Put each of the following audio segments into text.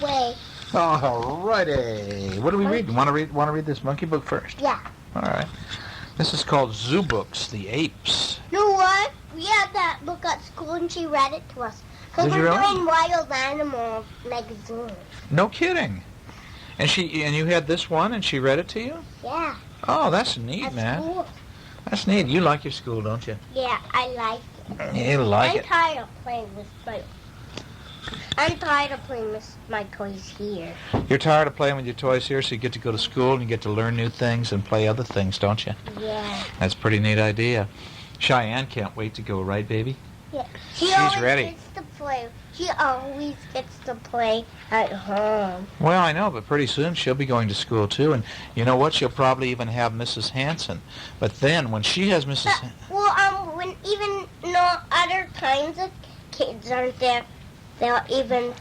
way. All righty. What do we read? Want to read this monkey book first? Yeah. All right. This is called Zoobooks, the Apes. You know what? We had that book at school and she read it to us. Because Did you we're really? doing Wild Animal magazine. No kidding. And you had this one and she read it to you? Yeah. Oh, that's neat, At man. school. That's neat. You like your school, don't you? Yeah, I like it. You like I'm it. tired of playing with my toys here. You're tired of playing with your toys here, so you get to go to school and you get to learn new things and play other things, don't you? Yeah. That's a pretty neat idea. Cheyenne can't wait to go, right, baby? Yeah. She's ready. She always gets to play at home. Well, I know, but pretty soon she'll be going to school, too. And you know what? She'll probably even have Mrs. Hanson. But then, when she has Mrs. When even no other kinds of kids aren't there, they'll even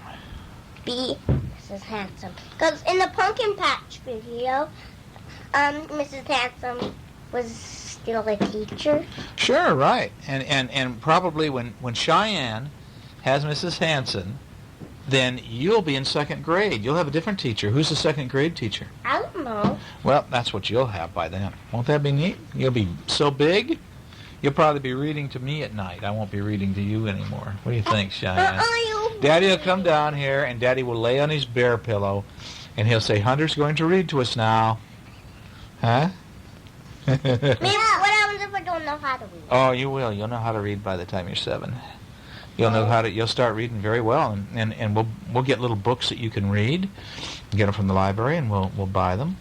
be Mrs. Hanson. Because in the Pumpkin Patch video, Mrs. Hanson was still a teacher. Sure, right. And probably when Cheyenne has Mrs. Hanson, then you'll be in second grade. You'll have a different teacher. Who's the second grade teacher? I don't know. Well, that's what you'll have by then. Won't that be neat? You'll be so big, you'll probably be reading to me at night. I won't be reading to you anymore. What do you think, Cheyenne? Daddy will come down here, and Daddy will lay on his bear pillow, and he'll say, Hunter's going to read to us now. Huh? Maybe what happens if I don't know how to read? Oh, you will. You'll know how to read by the time you're 7. You'll know how to. You'll start reading very well, and we'll get little books that you can read. Get them from the library, and we'll buy them.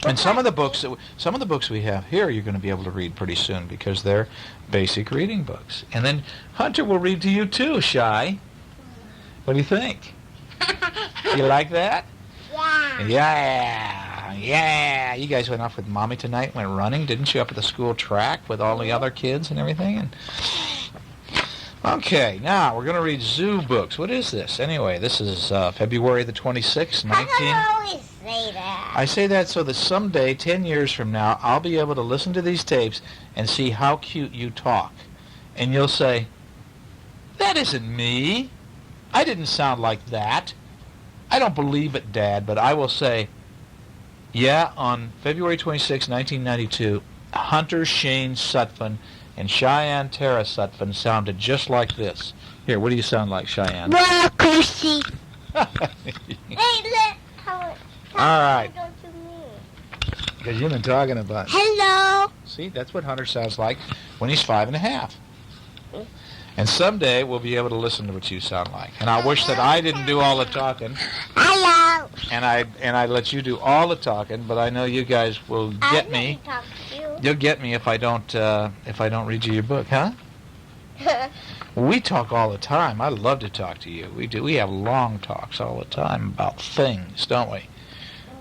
And some of the books we have here, you're going to be able to read pretty soon because they're basic reading books. And then Hunter will read to you too, Shy. What do you think? You like that? Yeah. Yeah. You guys went off with Mommy tonight. Went running, didn't you? Up at the school track with all the other kids and everything. And okay, now we're going to read Zoobooks. What is this? Anyway, this is February the 26th, 19... I always say that. I say that so that someday, 10 years from now, I'll be able to listen to these tapes and see how cute you talk. And you'll say, that isn't me. I didn't sound like that. I don't believe it, Dad, but I will say, yeah, on February 26, 1992, Hunter Shane Sutphen and Cheyenne Tara Sutphen sounded just like this. Here, what do you sound like, Cheyenne? Well, Chrissy. All right. Don't you mean? Because you've been talking about it. Hello. See, that's what Hunter sounds like when he's 5 and a half. And someday we'll be able to listen to what you sound like. And I wish that I didn't do all the talking. Hello. And I let you do all the talking, but I know you guys will get me. Talk to you. You'll get me if I don't read you your book, huh? We talk all the time. I love to talk to you. We do. We have long talks all the time about things, don't we?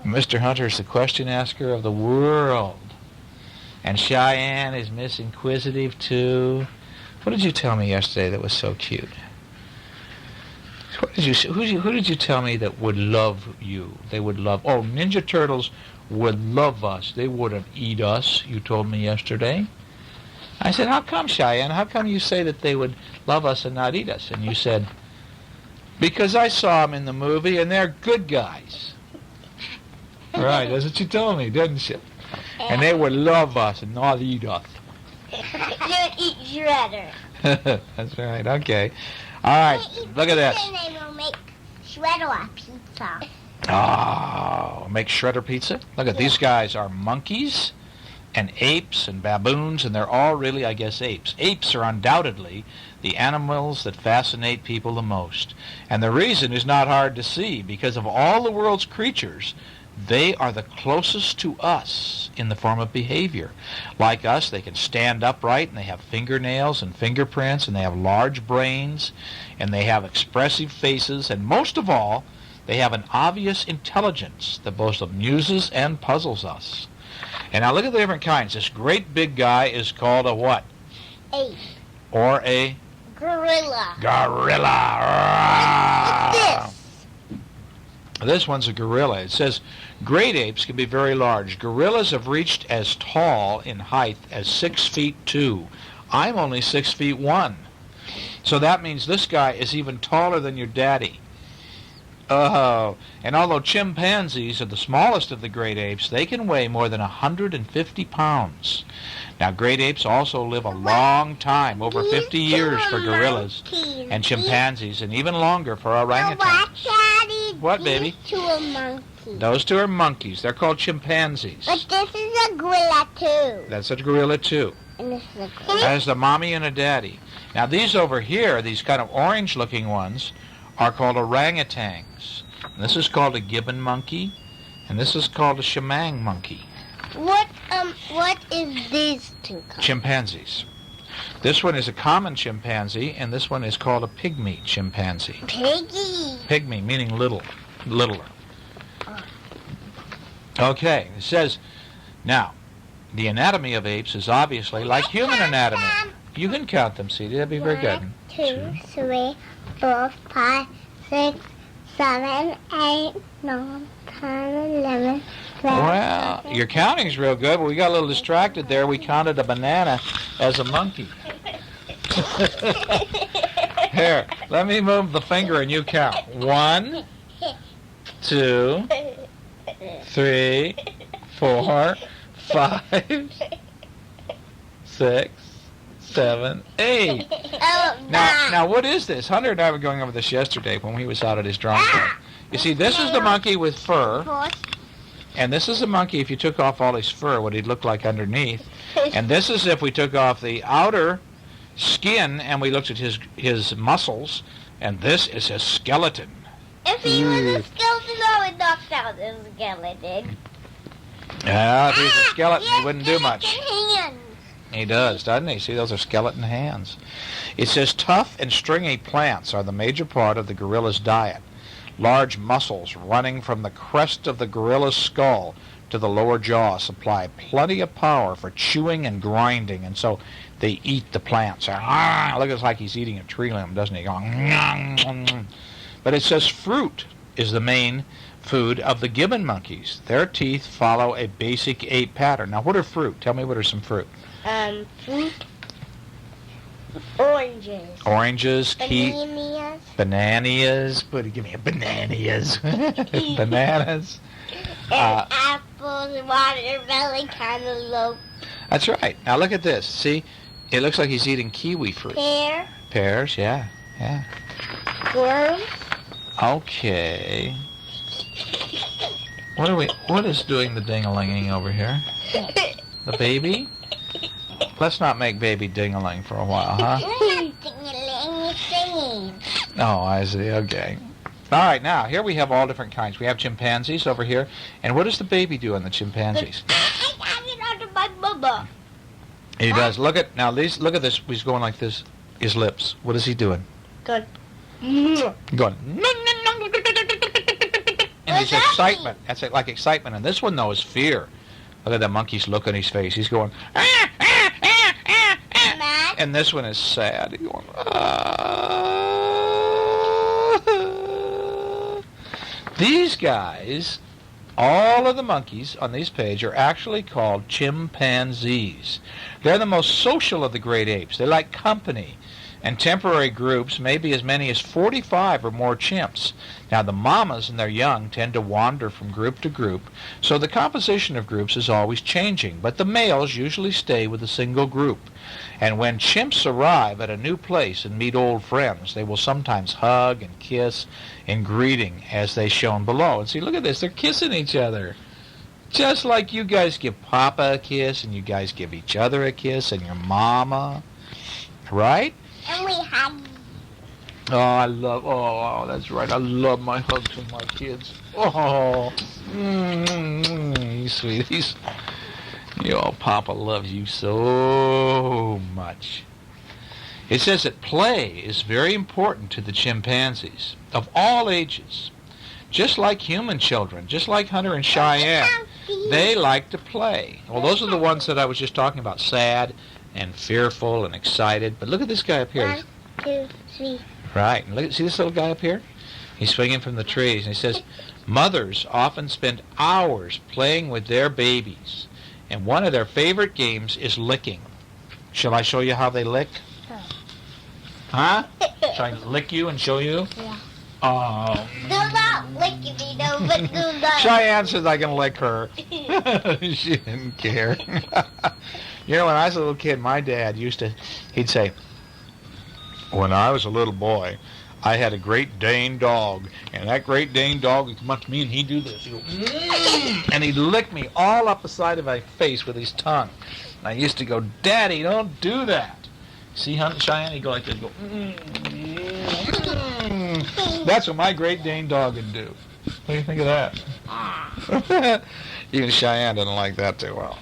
Mr. Hunter's the question asker of the world. And Cheyenne is Miss Inquisitive, too. What did you tell me yesterday that was so cute? Who did you tell me that would love you? They would love... Oh, Ninja Turtles would love us. They wouldn't eat us, you told me yesterday. I said, how come, Cheyenne? How come you say that they would love us and not eat us? And you said, because I saw them in the movie and they're good guys. Right, that's what you told me, didn't you? And they would love us and not eat us. They would eat shredder. That's right, okay. All right, look at this. And they will make shredder pizza. Oh, make shredder pizza? Look at these guys are monkeys and apes and baboons, and they're all really, I guess, apes. Apes are undoubtedly the animals that fascinate people the most. And the reason is not hard to see. Because of all the world's creatures, they are the closest to us in the form of behavior. Like us, they can stand upright, and they have fingernails and fingerprints, and they have large brains, and they have expressive faces, and most of all, they have an obvious intelligence that both amuses and puzzles us. And now look at the different kinds. This great big guy is called a what? Ape. Or a? Gorilla. Gorilla. What's this? This one's a gorilla. It says, great apes can be very large. Gorillas have reached as tall in height as 6'2". I'm only 6'1". So that means this guy is even taller than your daddy. Oh, and although chimpanzees are the smallest of the great apes, they can weigh more than 150 pounds. Now, great apes also live a long time, over 50 years for gorillas and chimpanzees, and even longer for orangutans. What, baby? These two are monkeys. Those two are monkeys. They're called chimpanzees. But this is a gorilla too. That's a gorilla, too. And this is a gorilla. That is the mommy and a daddy. Now, these over here, these kind of orange-looking ones, are called orangutans. And this is called a gibbon monkey, and this is called a shamang monkey. What is these two called? Chimpanzees. This one is a common chimpanzee, and this one is called a pygmy chimpanzee. Piggy. Pygmy, meaning little, littler. Okay, it says, now, the anatomy of apes is obviously like human anatomy. You can count them, CD. That'd be very good. 1, 2, 3, 4, 5, 6, 7, 8, 9, 10, 11, 12. Well, your counting's real good, but we got a little distracted there. We counted a banana as a monkey. Here, let me move the finger and you count. 1, 2, 3, 4, 5, 6, 7, 8. Oh, Now, what is this? Hunter and I were going over this yesterday when he was out at his drum club. You see, this is the monkey with fur, and this is the monkey if you took off all his fur, what he'd look like underneath. And this is if we took off the outer skin and we looked at his muscles, and this is his skeleton. If he was a skeleton, I would knock out the skeleton. Yeah, if he's a skeleton, he wouldn't do much. Hands. He does, doesn't he? See, those are skeleton hands. It says tough and stringy plants are the major part of the gorilla's diet. Large muscles running from the crest of the gorilla's skull to the lower jaw supply plenty of power for chewing and grinding, and so they eat the plants. Looks like he's eating a tree limb, doesn't he? Going, but it says fruit is the main food of the gibbon monkeys. Their teeth follow a basic ape pattern. Now, what are fruit? Tell me what are some fruit. Fruit. Oranges. Oranges, Bananas. bananas. Give me a bananas. Bananas. And apples, watermelon, cantaloupe. That's right. Now look at this. See, it looks like he's eating kiwi fruit. Pear. Pears, yeah. Worms. Okay. What is doing the ding-a-linging over here? The baby? Let's not make baby ding-a-ling for a while, huh? You're not ding-a-ling, you're singing. Oh, I see. Okay. All right, now, here we have all different kinds. We have chimpanzees over here. And what does the baby do in the chimpanzees? I got it under my mama. He does. Look at this. He's going like this. His lips. What is he doing? Good. Going. And What's his that excitement. That's it, like excitement. And this one, though, is fear. Look at the monkey's look on his face. He's going. Mad. And this one is sad. He's going. These guys, all of the monkeys on this page are actually called chimpanzees. They're the most social of the great apes. They like company. And temporary groups may be as many as 45 or more chimps. Now, the mamas and their young tend to wander from group to group, so the composition of groups is always changing, but the males usually stay with a single group. And when chimps arrive at a new place and meet old friends, they will sometimes hug and kiss in greeting, as they shown below. And see, look at this. They're kissing each other. Just like you guys give Papa a kiss, and you guys give each other a kiss, and your mama. Right? And we hug. Oh, that's right. I love my hugs with my kids. Oh, sweeties. Papa loves you so much. It says that play is very important to the chimpanzees of all ages. Just like human children, just like Hunter and Cheyenne, they like to play. Well, those are the ones that I was just talking about, sad and fearful and excited. But look at this guy up here. 1, 2, 3. Right. And see this little guy up here? He's swinging from the trees. And he says, mothers often spend hours playing with their babies. And one of their favorite games is licking. Shall I show you how they lick? Huh? Shall I lick you and show you? Yeah. Oh. Do that lick me, no, but do not. Cheyenne says I can lick her. She didn't care. You know, when I was a little kid, my dad he'd say, when I was a little boy, I had a Great Dane dog, and that Great Dane dog would come up to me and he'd do this. He'd go, and he'd lick me all up the side of my face with his tongue. And I used to go, Daddy, don't do that. See, Cheyenne? He'd go like this, go, That's what my Great Dane dog would do. What do you think of that? Even Cheyenne doesn't like that too well.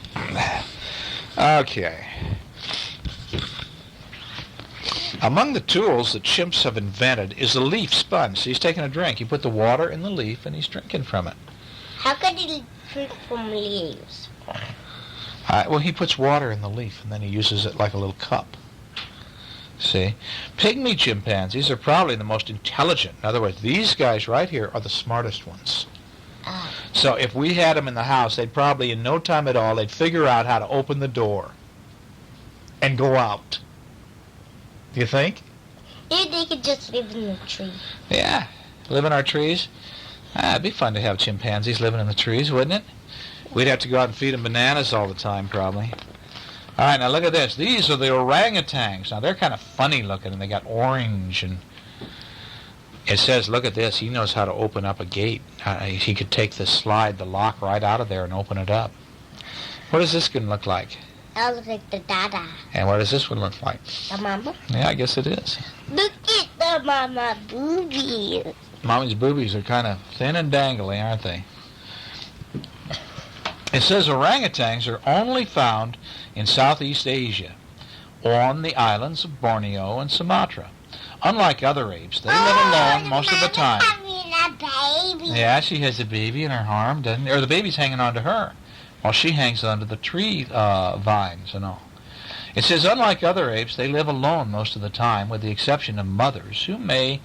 Okay. Among the tools that chimps have invented is a leaf sponge. So he's taking a drink. You put the water in the leaf and he's drinking from it. How could he drink from leaves? Well, he puts water in the leaf and then he uses it like a little cup. See? Pygmy chimpanzees are probably the most intelligent. In other words, these guys right here are the smartest ones. So if we had them in the house, they'd probably, in no time at all, they'd figure out how to open the door and go out. Do you think? Maybe they could just live in the tree. Yeah, live in our trees. It'd be fun to have chimpanzees living in the trees, wouldn't it? We'd have to go out and feed them bananas all the time, probably. All right, now look at this. These are the orangutans. Now, they're kind of funny looking, and they got orange, and it says, look at this, he knows how to open up a gate. He could take the lock right out of there and open it up. What is this going to look like? That looks like the dada. And what does this one look like? The mama? Yeah, I guess it is. Look at the mama boobies. Mommy's boobies are kind of thin and dangly, aren't they? It says orangutans are only found in Southeast Asia, on the islands of Borneo and Sumatra. Unlike other apes, they live alone most of the time. Having a baby. Yeah, she has a baby in her arm, doesn't? Or the baby's hanging on to her, while she hangs onto the tree vines and all. It says, unlike other apes, they live alone most of the time, with the exception of mothers, who may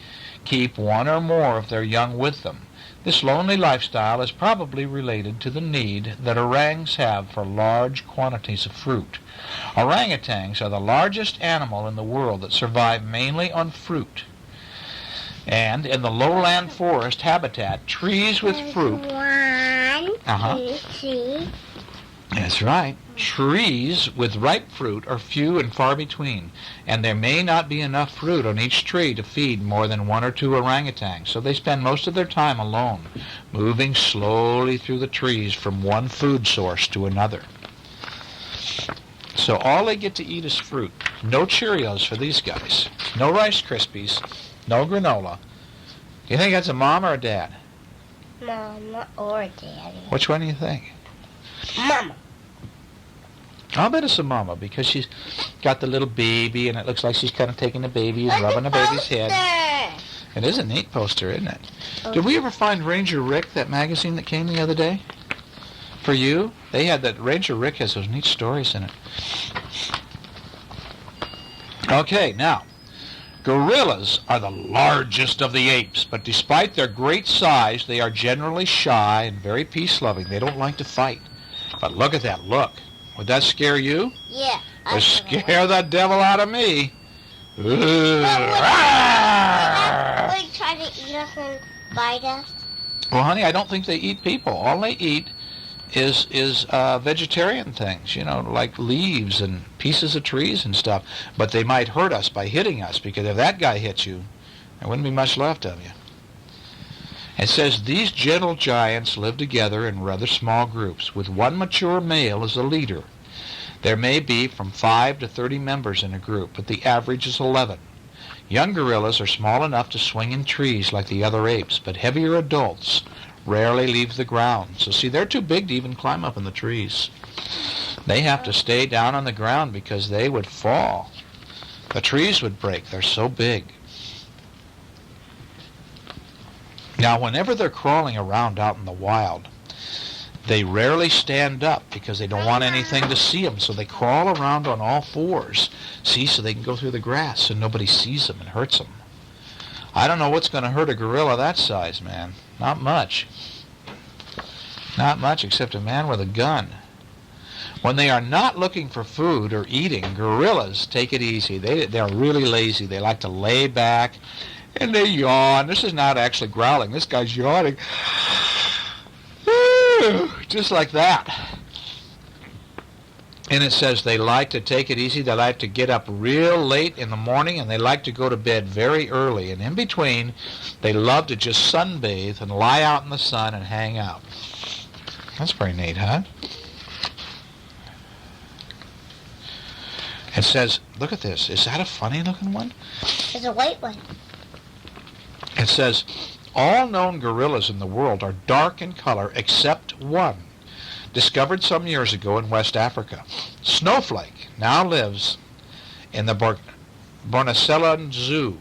keep one or more of their young with them. This lonely lifestyle is probably related to the need that orangs have for large quantities of fruit. Orangutans are the largest animal in the world that survive mainly on fruit. And in the lowland forest habitat, trees with fruit... One, two, three. That's right. Trees with ripe fruit are few and far between, and there may not be enough fruit on each tree to feed more than one or two orangutans, so they spend most of their time alone, moving slowly through the trees from one food source to another. So all they get to eat is fruit. No Cheerios for these guys. No Rice Krispies. No granola. Do you think that's a mom or a dad? Mama or daddy. Which one do you think? Mama. I'll bet it's a mama because she's got the little baby and it looks like she's kind of taking the baby and rubbing the baby's head. It is a neat poster, isn't it? Okay. Did we ever find Ranger Rick, that magazine that came the other day? For you? They had that. Ranger Rick has those neat stories in it. Okay, now, gorillas are the largest of the apes, but despite their great size, they are generally shy and very peace-loving. They don't like to fight. But look at that look. Would that scare you? Yeah. It would scare the devil out of me. Would try to eat us and bite us? Well, honey, I don't think they eat people. All they eat is vegetarian things, you know, like leaves and pieces of trees and stuff. But they might hurt us by hitting us, because if that guy hits you, there wouldn't be much left of you. It says these gentle giants live together in rather small groups, with one mature male as a leader. There may be from 5 to 30 members in a group, but the average is 11. Young gorillas are small enough to swing in trees like the other apes, but heavier adults rarely leave the ground. So see, they're too big to even climb up in the trees. They have to stay down on the ground because they would fall. The trees would break. They're so big. Now, whenever they're crawling around out in the wild, they rarely stand up because they don't want anything to see them, so they crawl around on all fours, see, so they can go through the grass so nobody sees them and hurts them. I don't know what's going to hurt a gorilla that size, man. Not much. Not much, except a man with a gun. When they are not looking for food or eating, gorillas take it easy. They're really lazy. They like to lay back. And they yawn. This is not actually growling. This guy's yawning. Just like that. And it says they like to take it easy. They like to get up real late in the morning, and they like to go to bed very early. And in between, they love to just sunbathe and lie out in the sun and hang out. That's pretty neat, huh? It says, look at this. Is that a funny-looking one? It's a white one. It says, all known gorillas in the world are dark in color except one, discovered some years ago in West Africa. Snowflake now lives in the Borneseland Zoo.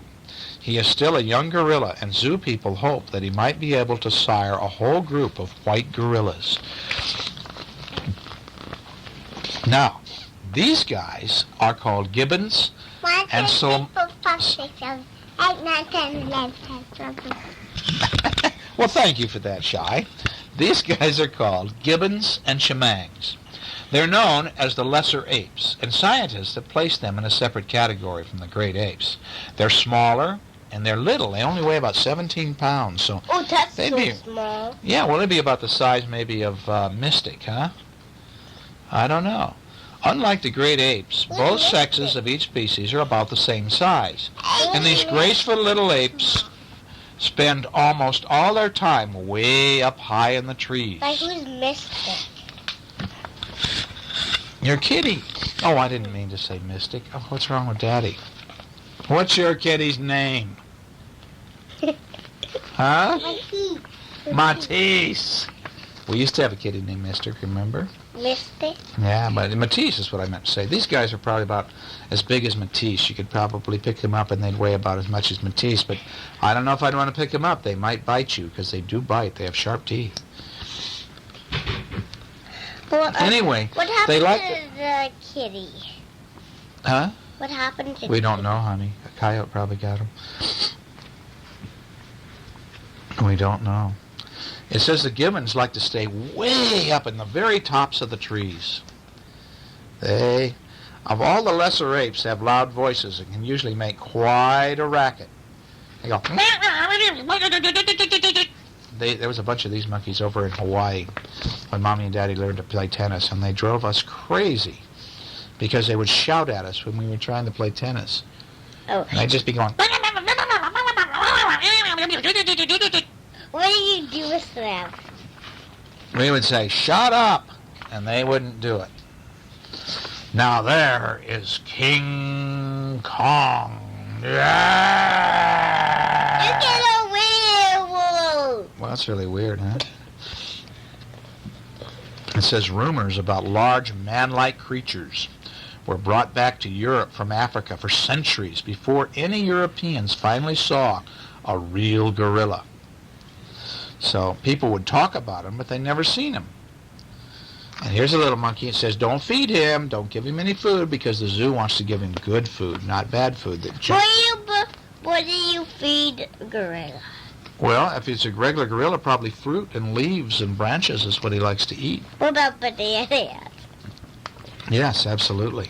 He is still a young gorilla, and zoo people hope that he might be able to sire a whole group of white gorillas. Now, these guys are called Gibbons and Shamans. Well, thank you for that, Shy. These guys are called Gibbons and Shamans. They're known as the lesser apes, and scientists have placed them in a separate category from the great apes. They're smaller, and they're little. They only weigh about 17 pounds. So Oh, that's so small. Yeah, well, they'd be about the size maybe of Mystic, huh? I don't know. Unlike the great apes, both sexes of each species are about the same size. And these graceful little apes spend almost all their time way up high in the trees. Like who's Mystic? Your kitty. Oh, I didn't mean to say Mystic. Oh, what's wrong with Daddy? What's your kitty's name? Huh? Matisse. We used to have a kitty named Mystic, remember? Mystic? Yeah, but Matisse is what I meant to say. These guys are probably about as big as Matisse. You could probably pick them up and they'd weigh about as much as Matisse, but I don't know if I'd want to pick them up. They might bite you, because they do bite. They have sharp teeth. Well, anyway, what happened they like to the kitty? Huh? What happened to We the don't kitty? know, honey. A coyote probably got him. We don't know. It says the gibbons like to stay way up in the very tops of the trees. They, of all the lesser apes, have loud voices and can usually make quite a racket. They go. There was a bunch of these monkeys over in Hawaii when Mommy and Daddy learned to play tennis, and they drove us crazy because they would shout at us when we were trying to play tennis. Oh. And they'd just be going. What do you do with them? We would say, shut up, and they wouldn't do it. Now there is King Kong. Yeah! You get a werewolf! Well, that's really weird, huh? It says rumors about large man-like creatures were brought back to Europe from Africa for centuries before any Europeans finally saw a real gorilla. So people would talk about him, but they never seen him. And here's a little monkey. It says, don't feed him. Don't give him any food, because the zoo wants to give him good food, not bad food. What do you feed a gorilla? Well, if it's a regular gorilla, probably fruit and leaves and branches is what he likes to eat. What about bananas? Yes, absolutely.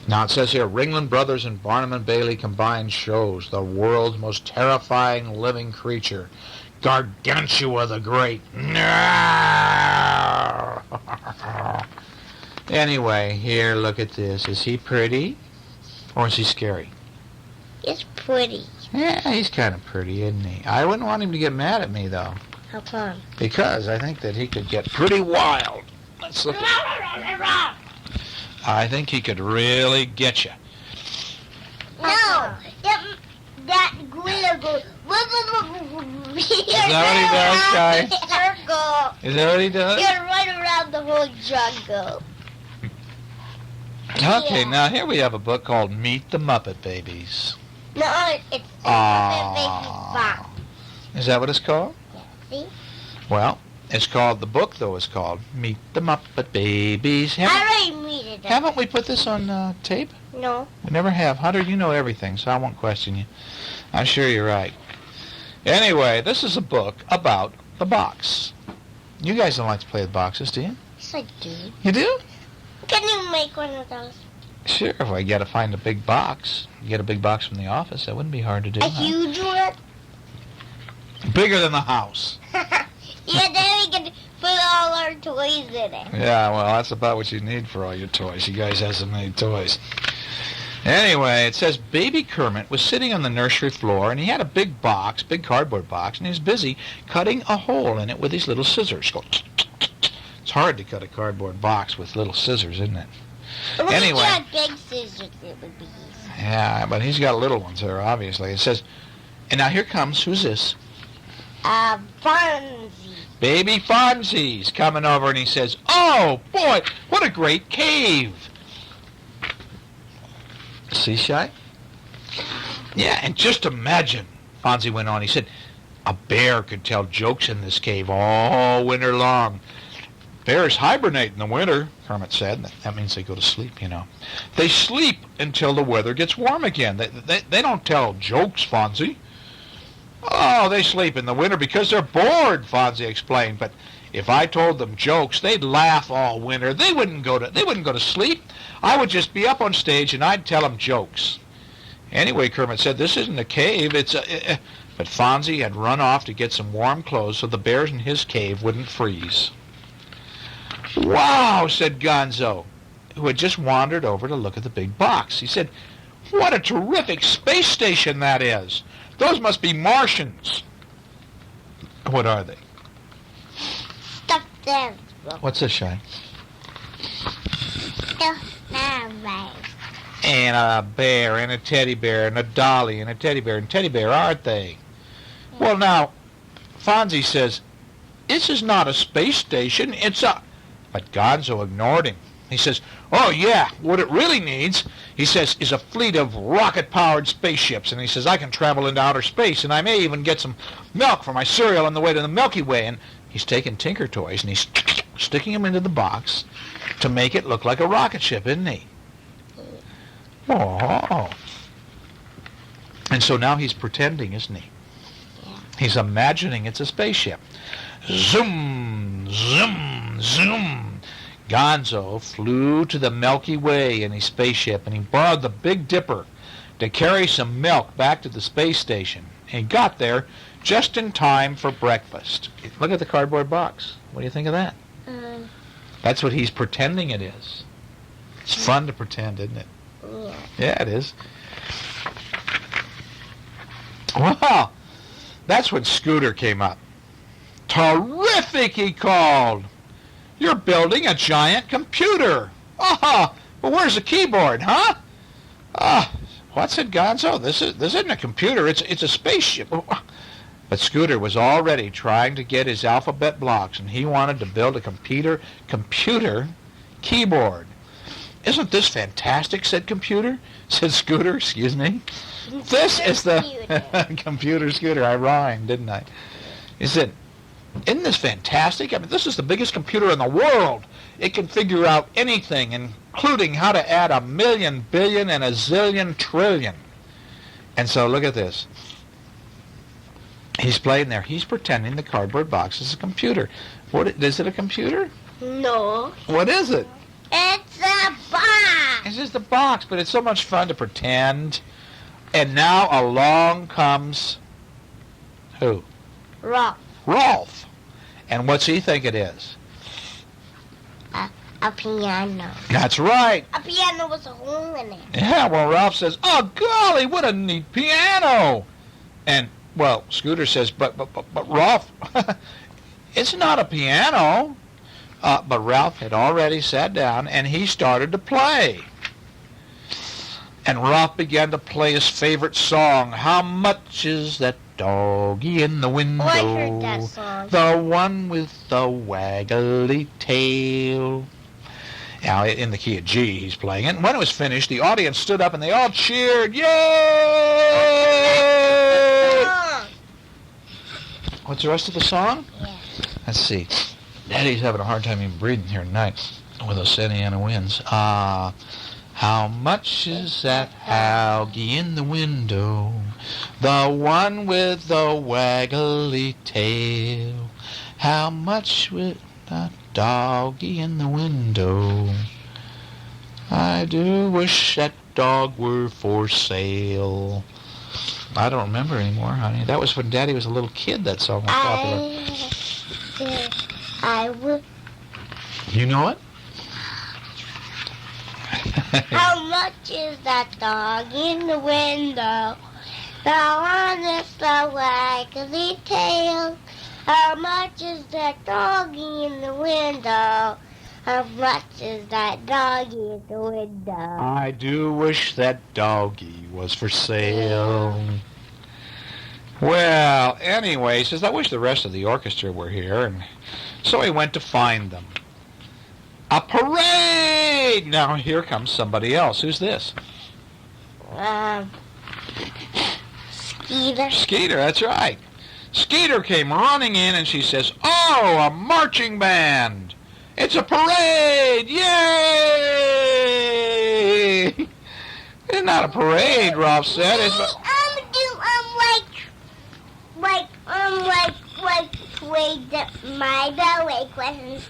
Now it says here, Ringling Brothers and Barnum and Bailey combined shows the world's most terrifying living creature, Gargantua the Great. No! Anyway, here, look at this. Is he pretty? Or is he scary? It's pretty. Yeah, he's kind of pretty, isn't he? I wouldn't want him to get mad at me, though. How come? Because I think that he could get pretty wild. Let's look at I think he could really get you. No! That gorilla goes... Is that what he does, Sky? Circle. Is that what he does? You're right around the whole jungle. Okay, Yeah. now here we have a book called Meet the Muppet Babies. No, it's Muppet Baby Box. Is that what it's called? See? Well, it's called, the book though is called Meet the Muppet Babies. I already read it. Haven't we put this on tape? No. We never have. Hunter, you know everything, so I won't question you. I'm sure you're right. Anyway, this is a book about the box. You guys don't like to play with boxes, do you? Yes, I do. You do? Can you make one of those? Sure, if I got to find a big box, get a big box from the office, that wouldn't be hard to do. A huge one? Bigger than the house. Yeah, then we can put all our toys in it. Yeah, well, that's about what you need for all your toys. You guys have so many toys. Anyway, it says Baby Kermit was sitting on the nursery floor, and he had a big box, big cardboard box, and he was busy cutting a hole in it with his little scissors. It's hard to cut a cardboard box with little scissors, isn't it? If you had big scissors, it would be easy. Yeah, but he's got little ones there, obviously. It says, and now here comes, who's this? Fonzie. Baby Fonzie's coming over, and he says, oh, boy, what a great cave. See, Shy? Yeah, and just imagine, Fonzie went on, he said, a bear could tell jokes in this cave all winter long. Bears hibernate in the winter, Kermit said. That means they go to sleep, you know. They sleep until the weather gets warm again. They don't tell jokes, Fonzie. Oh, they sleep in the winter because they're bored, Fonzie explained. But if I told them jokes, they'd laugh all winter. They wouldn't go to sleep. I would just be up on stage and I'd tell them jokes. Anyway, Kermit said, this isn't a cave. But Fonzie had run off to get some warm clothes so the bears in his cave wouldn't freeze. Wow, said Gonzo, who had just wandered over to look at the big box. He said, what a terrific space station that is. Those must be Martians. What are they? Stuffed animals. What's this, Shine? Stuffed animals. And a bear, and a teddy bear, and a dolly, and a teddy bear, and teddy bear, aren't they? Yeah. Well, now, Fonzie says, this is not a space station, it's a... But Gonzo ignored him. He says, oh, yeah, what it really needs, he says, is a fleet of rocket-powered spaceships. And he says, I can travel into outer space, and I may even get some milk for my cereal on the way to the Milky Way. And he's taking Tinker Toys, and he's sticking them into the box to make it look like a rocket ship, isn't he? Oh. And so now he's pretending, isn't he? Yeah. He's imagining it's a spaceship. Zoom, zoom, zoom. Gonzo flew to the Milky Way in his spaceship, and he borrowed the Big Dipper to carry some milk back to the space station. And he got there just in time for breakfast. Look at the cardboard box. What do you think of that? That's what he's pretending it is. It's fun to pretend, isn't it? Yeah. Yeah, it is. Wow. That's when Scooter came up. Terrific, he called. You're building a giant computer. Oh, but where's the keyboard, huh? What, said Gonzo? This isn't a computer. It's a spaceship. But Scooter was already trying to get his alphabet blocks, and he wanted to build a computer keyboard. Isn't this fantastic, said Scooter, excuse me. This is the computer Scooter. I rhymed, didn't I? He said, isn't this fantastic? I mean, this is the biggest computer in the world. It can figure out anything, including how to add 1,000,000,000, billion, and a zillion trillion. And so look at this. He's playing there. He's pretending the cardboard box is a computer. Is it a computer? No. What is it? It's a box. It's just a box, but it's so much fun to pretend. And now along comes who? Rolf. And what's he think it is? A piano. That's right. A piano with a hole in it. Yeah, well, Ralph says, oh, golly, what a neat piano. And, well, Scooter says, but Ralph, it's not a piano. But Ralph had already sat down, and he started to play. And Ralph began to play his favorite song, How Much Is That Doggy in the Window? Oh, I heard that song. The one with the waggly tail. Now, in the key of G, he's playing it. And when it was finished, the audience stood up and they all cheered. Yay! What's the rest of the song? Yeah. Let's see. Daddy's having a hard time even breathing here tonight with those Santa Ana winds. How much is that Howgie in the window? The one with the waggly tail. How much with that doggy in the window? I do wish that dog were for sale. I don't remember anymore, honey. That was when Daddy was a little kid, that song was popular. I would. You know it? How much is that dog in the window? The one that's the waggly tail. How much is that doggy in the window? How much is that doggy in the window? I do wish that doggy was for sale. Well, anyway, he says, I wish the rest of the orchestra were here. And so he went to find them. A parade! Now here comes somebody else. Who's this? Skeeter. Skeeter, that's right. Skeeter came running in and she says, oh, a marching band. It's a parade! Yay! It's not a parade, Ralph said. It's Parade that my ballet class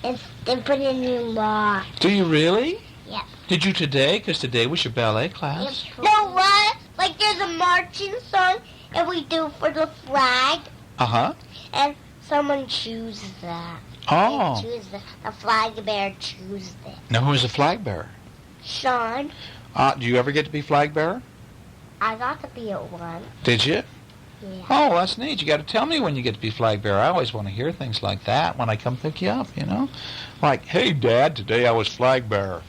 and put in new law. Do you really? Yeah. Did you today? Because today was your ballet class. No, what? Like there's a marching song and we do for the flag. Uh-huh. And someone chooses that. Oh. They choose the flag bearer chooses it. Now who's the flag bearer? Sean. Do you ever get to be flag bearer? I got to be at one. Did you? Yeah. Oh, that's neat. You got to tell me when you get to be flag bearer. I always want to hear things like that when I come pick you up, you know? Like, hey, Dad, today I was flag bearer.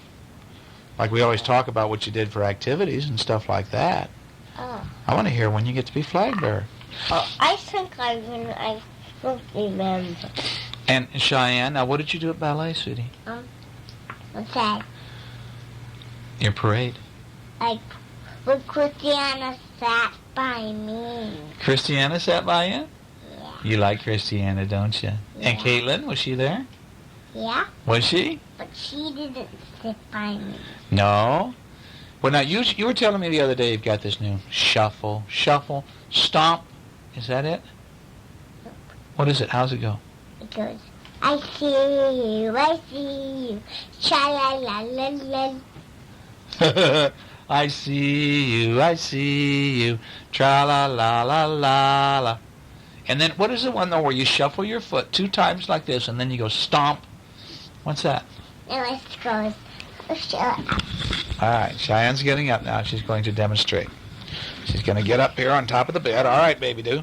Like we always talk about what you did for activities and stuff like that. Oh. I want to hear when you get to be flag bearer. Oh, I think I don't remember. And Cheyenne, now what did you do at ballet, sweetie? Okay. Your parade. When Christiana sat by me. Christiana sat by you? Yeah. You like Christiana, don't you? Yeah. And Caitlin, was she there? Yeah, Was she? but she didn't sit by me. No. Well, now, you were telling me the other day you've got this new shuffle, stomp. Is that it? What is it? How's it go? It goes, I see you, cha-la-la-la-la. I see you, tra-la-la-la-la-la. And then, what is the one, though, where you shuffle your foot 2 times like this, and then you go stomp? What's that? And it goes, All right, Cheyenne's getting up now. She's going to demonstrate. She's going to get up here on top of the bed. All right, baby, do.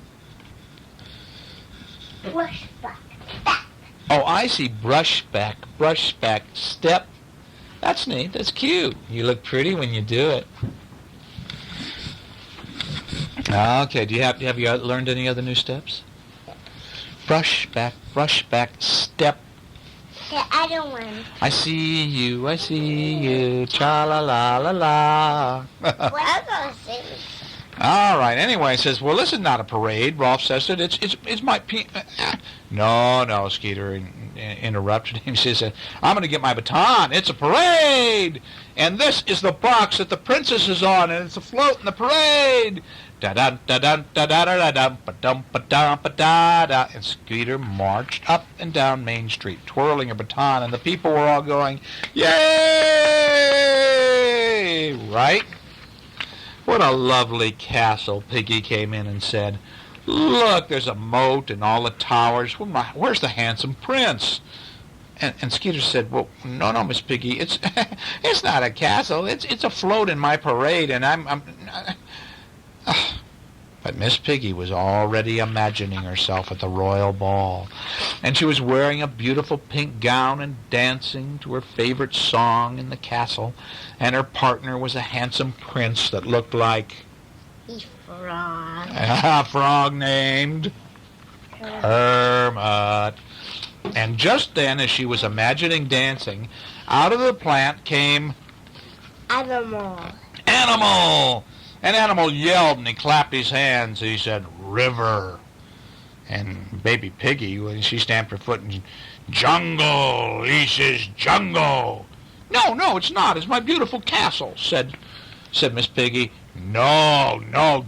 brush back. Oh, I see. Brush back, step. That's neat. That's cute. You look pretty when you do it. Okay, have you learned any other new steps? Brush back, step. Yeah, I don't want to. I see you, cha-la-la-la-la. What I'm going to say. All right, anyway, it says, well, this is not a parade. Rolf says it. It's my... No, Skeeter interrupted him. She said, I'm going to get my baton. It's a parade. And this is the box that the princess is on, and it's afloat in the parade. Da-da-da-da-da-da-da-da-da-da-da-da. And Skeeter marched up and down Main Street, twirling her baton, and the people were all going, yay! Right? What a lovely castle. Piggy came in and said, look, there's a moat and all the towers. Where's the handsome prince? And Skeeter said, well, no, Miss Piggy, it's it's not a castle. It's afloat in my parade, and I'm But Miss Piggy was already imagining herself at the royal ball, and she was wearing a beautiful pink gown and dancing to her favorite song in the castle, and her partner was a handsome prince that looked like... A frog. A frog named Kermit. And just then, as she was imagining dancing, out of the plant came... Animal. An animal yelled and he clapped his hands. He said, river. And baby Piggy, when she stamped her foot, and jungle. He says, jungle. No, it's not. It's my beautiful castle, said Miss Piggy. No,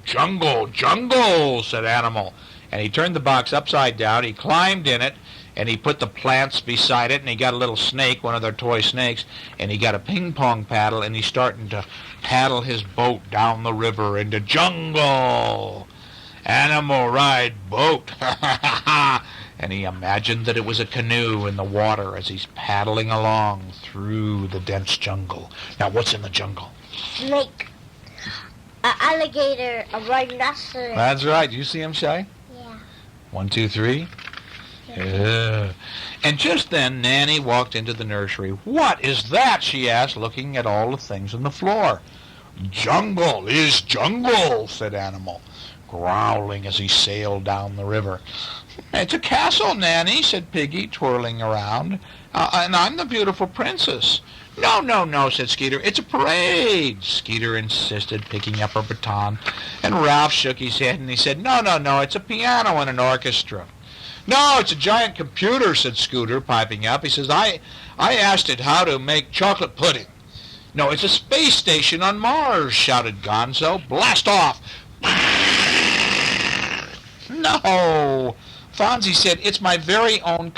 jungle, said Animal. And he turned the box upside down. He climbed in it, and he put the plants beside it, and he got a little snake, one of their toy snakes, and he got a ping-pong paddle, and he's starting to paddle his boat down the river into jungle. Animal ride boat. And he imagined that it was a canoe in the water as he's paddling along through the dense jungle. Now, what's in the jungle? Snake, an alligator, a rhinoceros. That's right. You see him, Shy? Yeah. 1, 2, 3. Yeah. And just then, Nanny walked into the nursery. "What is that?" she asked, looking at all the things on the floor. "Jungle is jungle," said Animal, growling as he sailed down the river. "It's a castle, Nanny," said Piggy, twirling around. "And I'm the beautiful princess." "No, no, no," said Skeeter. "It's a parade," Skeeter insisted, picking up her baton. And Ralph shook his head and he said, "No, no, no, it's a piano and an orchestra." "No, it's a giant computer," said Scooter, piping up. He says, I asked it how to make chocolate pudding." "No, it's a space station on Mars," shouted Gonzo. "Blast off." "No," Fonzie said, "it's my very own